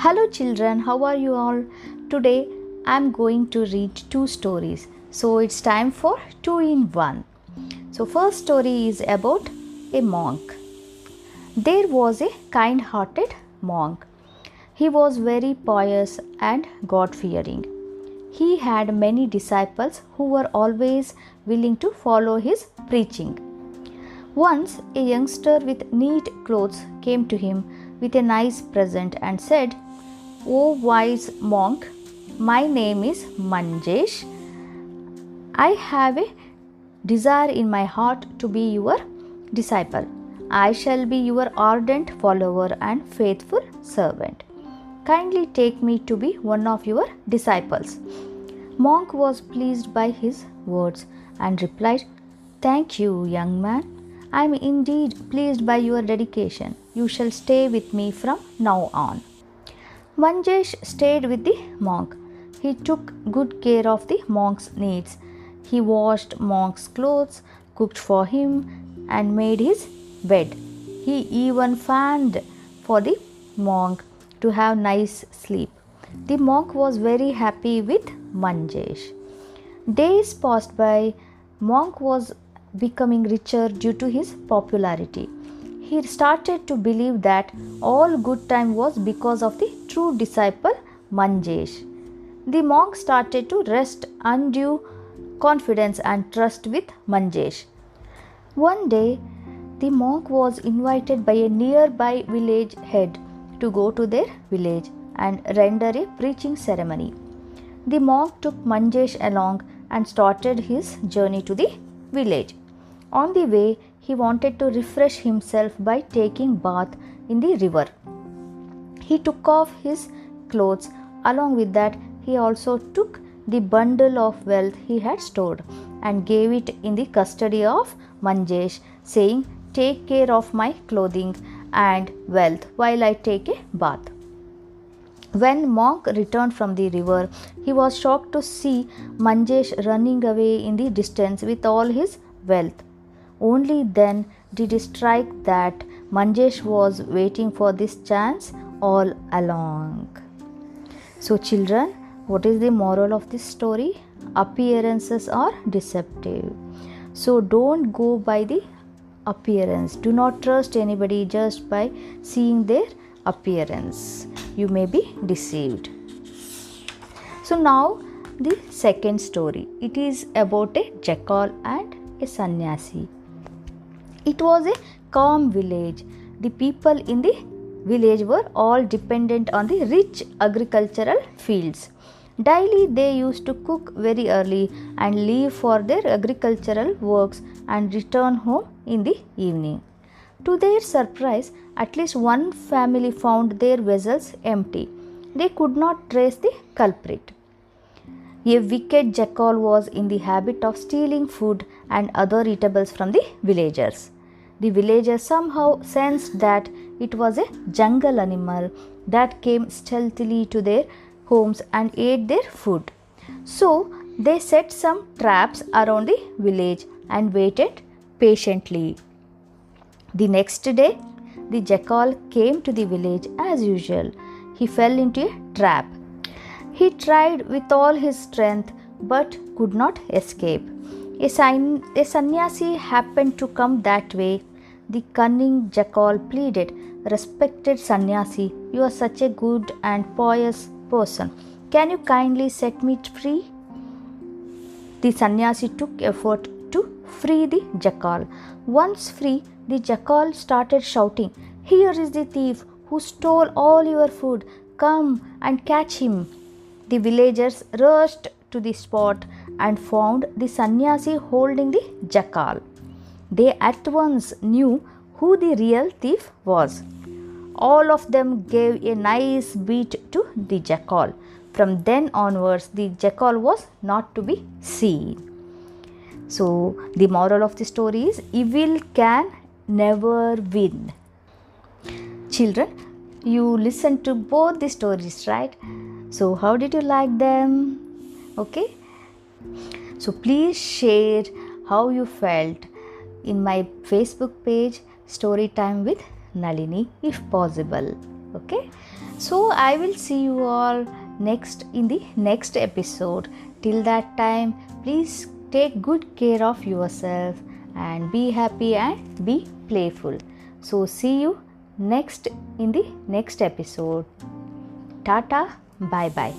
Hello children, how are you all? Today I am going to read two stories. So it's time for 2 in 1. So first story is about a monk. There was a kind-hearted monk. He was very pious and God-fearing. He had many disciples who were always willing to follow his preaching. Once a youngster with neat clothes came to him with a nice present and said, "Oh wise monk, my name is Manjesh. I have a desire in my heart to be your disciple. I shall be your ardent follower and faithful servant. Kindly take me to be one of your disciples." Monk was pleased by his words and replied, "Thank you, young man. I am indeed pleased by your dedication. You shall stay with me from now on." Manjesh stayed with the monk. He took good care of the monk's needs. He washed monk's clothes, cooked for him, and made his bed. He even fanned for the monk to have nice sleep. The monk was very happy with Manjesh. Days passed by. Monk was becoming richer due to his popularity. He started to believe that all good time was because of the true disciple Manjesh. The monk started to rest undue confidence and trust with Manjesh. One day, the monk was invited by a nearby village head to go to their village and render a preaching ceremony. The monk took Manjesh along and started his journey to the village. On the way, he wanted to refresh himself by taking bath in the river. He took off his clothes. Along with that, he also took the bundle of wealth he had stored and gave it in the custody of Manjesh, saying, "Take care of my clothing and wealth while I take a bath." When monk returned from the river, he was shocked to see Manjesh running away in the distance with all his wealth. Only then did it strike that Manjesh was waiting for this chance all along. So children, what is the moral of this story? Appearances are deceptive. So don't go by the appearance. Do not trust anybody just by seeing their appearance. You may be deceived. So now the second story. It is about a jackal and a sannyasi. It was a calm village. The people in the village were all dependent on the rich agricultural fields. Daily they used to cook very early and leave for their agricultural works and return home in the evening. To their surprise, at least one family found their vessels empty. They could not trace the culprit. A wicked jackal was in the habit of stealing food and other eatables from the villagers. The villagers somehow sensed that it was a jungle animal that came stealthily to their homes and ate their food. So they set some traps around the village and waited patiently. The next day, the jackal came to the village as usual. He fell into a trap. He tried with all his strength but could not escape. A sannyasi happened to come that way. The cunning jackal pleaded, "Respected sannyasi, you are such a good and pious person. Can you kindly set me free?" The sannyasi took effort to free the jackal. Once free, the jackal started shouting, "Here is the thief who stole all your food. Come and catch him." The villagers rushed to the spot and found the sannyasi holding the jackal. They at once knew who the real thief was. All of them gave a nice beat to the jackal. From then onwards, the jackal was not to be seen. So, the moral of the story is evil can never win. Children, you listened to both the stories, right? So how did you like them? Okay. So please share how you felt in my Facebook page Storytime with Nalini if possible. Okay. So I will see you all next in the next episode. Till that time, please take good care of yourself and be happy and be playful. So see you next in the next episode. Tata, bye bye.